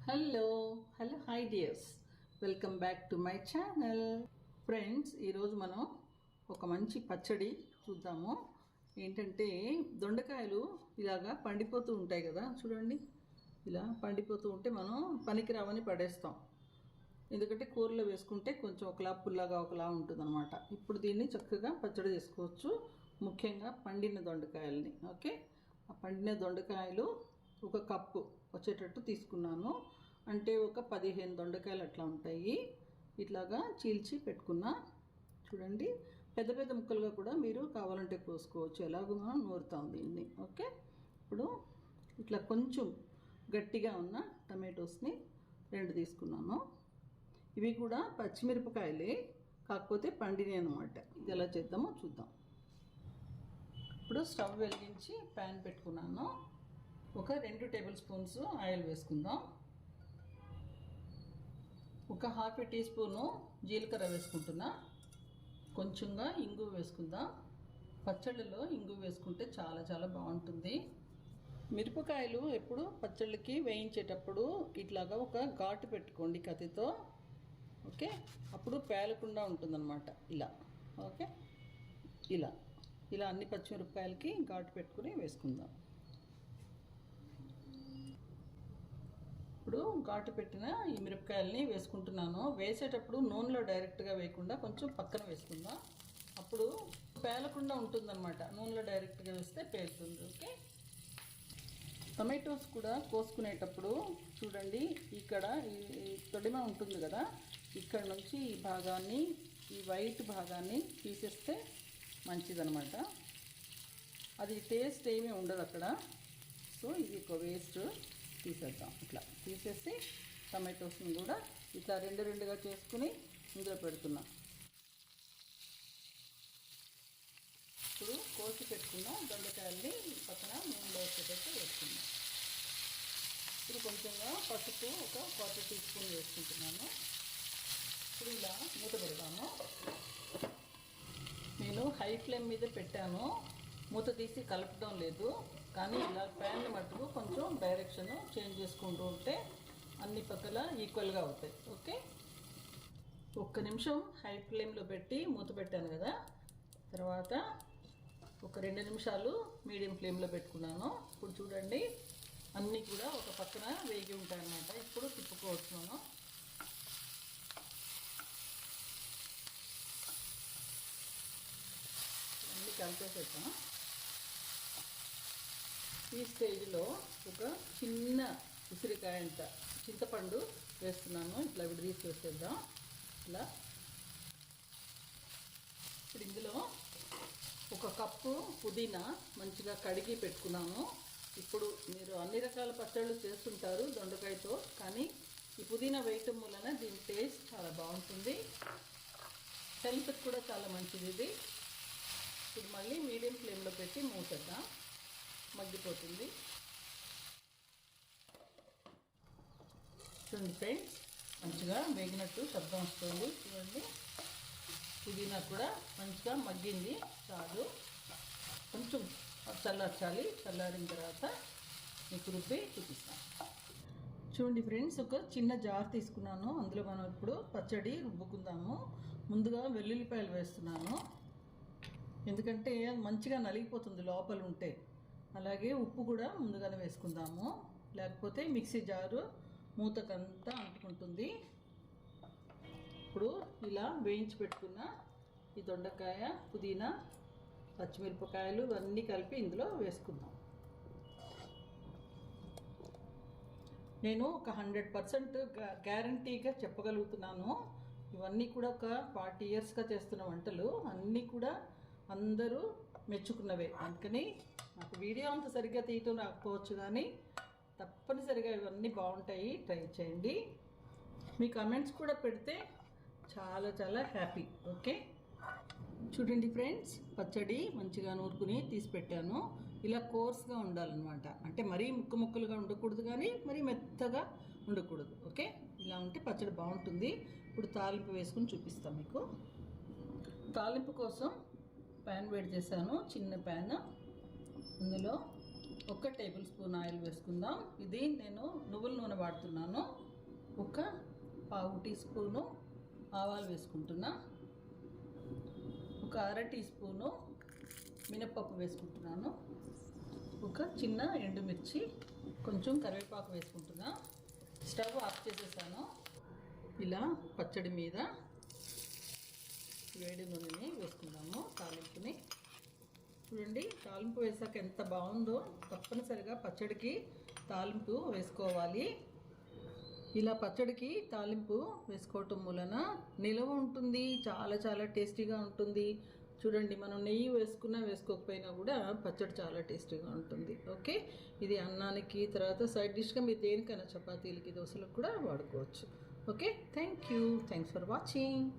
Hello hi dears, welcome back to my channel. Friends, ఈరోజు మనం ఒక మంచి పచ్చడి చూద్దాము. ఏంటంటే దొండకాయలు ఇలాగా పండిపోతూ ఉంటాయి కదా, చూడండి. ఇలా పండిపోతూ ఉంటే మనం పనికిరావని పడేస్తాం. ఎందుకంటే కూరలో వేసుకుంటే కొంచెం ఒకలా పుల్లగా ఒకలా ఉంటుంది అనమాట. ఇప్పుడు దీన్ని చక్కగా పచ్చడి చేసుకోవచ్చు, ముఖ్యంగా పండిన దొండకాయలని. ఓకే, ఆ పండిన దొండకాయలు ఒక కప్పు వచ్చేటట్టు తీసుకున్నాను. అంటే ఒక 15 దొండకాయలు అట్లా ఉంటాయి. ఇట్లాగా చీల్చి పెట్టుకున్నా. చూడండి, పెద్ద పెద్ద ముక్కలుగా కూడా మీరు కావాలంటే కోసుకోవచ్చు, ఎలాగో మనం నూరుతాం దీన్ని. ఓకే, ఇప్పుడు ఇట్లా కొంచెం గట్టిగా ఉన్న టమాటోస్ని 2 తీసుకున్నాను. ఇవి కూడా పచ్చిమిరపకాయలే, కాకపోతే పండినవి అనమాట. ఇది ఎలా చేద్దామో చూద్దాం. ఇప్పుడు స్టవ్ వెలిగించి ప్యాన్ పెట్టుకున్నాను. ఒక 2 టేబుల్ స్పూన్స్ ఆయిల్ వేసుకుందాం. ఒక ½ టీ స్పూను జీలకర్ర వేసుకుంటున్నా. కొంచెంగా ఇంగువ వేసుకుందాం. పచ్చళ్ళలో ఇంగువ వేసుకుంటే చాలా చాలా బాగుంటుంది. మిరపకాయలు ఎప్పుడు పచ్చళ్ళకి వేయించేటప్పుడు ఇట్లాగా ఒక ఘాటు పెట్టుకోండి కత్తితో. ఓకే, అప్పుడు పేలకుండా ఉంటుందన్నమాట. ఇలా ఓకే, ఇలా అన్ని పచ్చిమిరపకాయలకి ఘాటు పెట్టుకుని వేసుకుందాం. ఇప్పుడు ఘాటు పెట్టిన ఈ మిరపకాయలని వేసుకుంటున్నాను. వేసేటప్పుడు నూనెలో డైరెక్ట్గా వేయకుండా కొంచెం పక్కన వేసుకుందాం, అప్పుడు పేలకుండా ఉంటుందన్నమాట. నూనెలో డైరెక్ట్గా వేస్తే పేలుతుంది. ఓకే, టొమాటోస్ కూడా కోసుకునేటప్పుడు చూడండి, ఇక్కడ ఈ తొడిమ ఉంటుంది కదా, ఇక్కడ నుంచి ఈ భాగాన్ని, ఈ వైట్ భాగాన్ని తీసేస్తే మంచిదన్నమాట. అది టేస్ట్ ఏమీ ఉండదు అక్కడ. సో ఇది ఒక వేస్ట్ తీసేద్దాం. ఇట్లా తీసేసి టమాటోస్ని కూడా ఇట్లా 2గా చేసుకుని ఇందులో పెడుతున్నాం. ఇప్పుడు కోసి పెట్టుకున్న దొండకాయల్ని పక్కన నూనెలో వచ్చేటట్టు వేసుకున్నాం. ఇప్పుడు కొంచెంగా పసుపు ఒక 1/4 టీ స్పూన్ వేసుకుంటున్నాను. ఇప్పుడు ఇలా మూత పెడతాను. నేను హై ఫ్లేమ్ మీద పెట్టాను, మూత తీసి కలపడం లేదు. కానీ ఇలా ప్యాన్ మట్టుకు కొంచెం డైరెక్షన్ చేంజ్ చేసుకుంటూ ఉంటే అన్ని పక్కల ఈక్వల్గా అవుతాయి. ఓకే, 1 నిమిషం హై ఫ్లేమ్లో పెట్టి మూత పెట్టాను కదా, తర్వాత ఒక 2 నిమిషాలు మీడియం ఫ్లేమ్లో పెట్టుకున్నాను. ఇప్పుడు చూడండి, అన్నీ కూడా ఒక పక్కన వేగి ఉంటాయి అన్నమాట. ఇప్పుడు తిప్పుకోవచ్చు మనం. అన్నీ కలిపేసేద్దాం. ఈ స్టేజ్లో ఒక చిన్న ఉసిరికాయంత చింతపండు వేస్తున్నాను. ఇట్లా విడదీసి వేసేద్దాం. ఇలా ఇప్పుడు ఇందులో ఒక కప్పు పుదీనా మంచిగా కడిగి పెట్టుకున్నాను. ఇప్పుడు మీరు అన్ని రకాల పచ్చళ్ళు చేస్తుంటారు దొండకాయతో, కానీ ఈ పుదీనా వేయటం వలన దీని టేస్ట్ చాలా బాగుంటుంది, హెల్త్కి కూడా చాలా మంచిది ఇది. ఇప్పుడు మళ్ళీ మీడియం ఫ్లేమ్లో పెట్టి మూసేద్దాం, మగ్గిపోతుంది. చూడండి ఫ్రెండ్స్, మంచిగా వేగినట్టు శబ్దం వస్తుంది. చూడండి, పుదీనా కూడా మంచిగా మగ్గింది. చాలు, కొంచెం చల్లార్చాలి. చల్లారిన తర్వాత మీకు రుబ్బి చూపిస్తాను. చూడండి ఫ్రెండ్స్, ఒక చిన్న జార్ తీసుకున్నాను. అందులో మనం ఇప్పుడు పచ్చడి రుబ్బుకుందాము. ముందుగా వెల్లుల్లిపాయలు వేస్తున్నాను, ఎందుకంటే అది మంచిగా నలిగిపోతుంది లోపల ఉంటే. అలాగే ఉప్పు కూడా ముందుగానే వేసుకుందాము, లేకపోతే మిక్సీ జారు మూతకంతా అంటుకుంటుంది. ఇప్పుడు ఇలా వేయించి పెట్టుకున్న ఈ దొండకాయ, పుదీనా, పచ్చిమిరపకాయలు ఇవన్నీ కలిపి ఇందులో వేసుకుందాం. నేను ఒక 100% గ్యారంటీగా చెప్పగలుగుతున్నాను. ఇవన్నీ కూడా ఒక 40 ఇయర్స్గా చేస్తున్న వంటలు, అన్నీ కూడా అందరూ మెచ్చుకున్నవే. అందుకని నాకు వీడియో అంత సరిగ్గా తీయటం రాకపోవచ్చు, కానీ తప్పనిసరిగా ఇవన్నీ బాగుంటాయి, ట్రై చేయండి. మీ కమెంట్స్ కూడా పెడితే చాలా చాలా హ్యాపీ. ఓకే, చూడండి ఫ్రెండ్స్, పచ్చడి మంచిగా నూరుకుని తీసి పెట్టాను. ఇలా కోర్స్గా ఉండాలన్నమాట. అంటే మరీ ముక్కలుగా ఉండకూడదు, కానీ మరీ మెత్తగా ఉండకూడదు. ఓకే, ఇలా ఉంటే పచ్చడి బాగుంటుంది. ఇప్పుడు తాలింపు వేసుకుని చూపిస్తాను మీకు. తాలింపు కోసం ప్యాన్ వేడి చేశాను, చిన్న ప్యాన్. అందులో 1 టేబుల్ స్పూన్ ఆయిల్ వేసుకుందాం. ఇది నేను నువ్వుల నూనె వాడుతున్నాను. 1/2 టీ స్పూను ఆవాలు వేసుకుంటున్నా. 1 అర టీ స్పూను మినపప్పు వేసుకుంటున్నాను. 1 చిన్న ఎండుమిర్చి, కొంచెం కరివేపాకు వేసుకుంటున్నా. స్టవ్ ఆఫ్ చేసేసాను. ఇలా పచ్చడి మీద వేడి నూనెని వేసుకుందాము. తాలింపుని చూడండి, తాలింపు వేసాక ఎంత బాగుందో. తప్పనిసరిగా పచ్చడికి తాలింపు వేసుకోవాలి. ఇలా పచ్చడికి తాలింపు వేసుకోవటం వలన నిలవ ఉంటుంది, చాలా చాలా టేస్టీగా ఉంటుంది. చూడండి, మనం నెయ్యి వేసుకున్నా వేసుకోకపోయినా కూడా పచ్చడి చాలా టేస్టీగా ఉంటుంది. ఓకే, ఇది అన్నానికి, తర్వాత సైడ్ డిష్గా మీరు దేనికైనా చపాతీలకి, దోశలకు కూడా వాడుకోవచ్చు. Okay, thank you. Thanks for watching.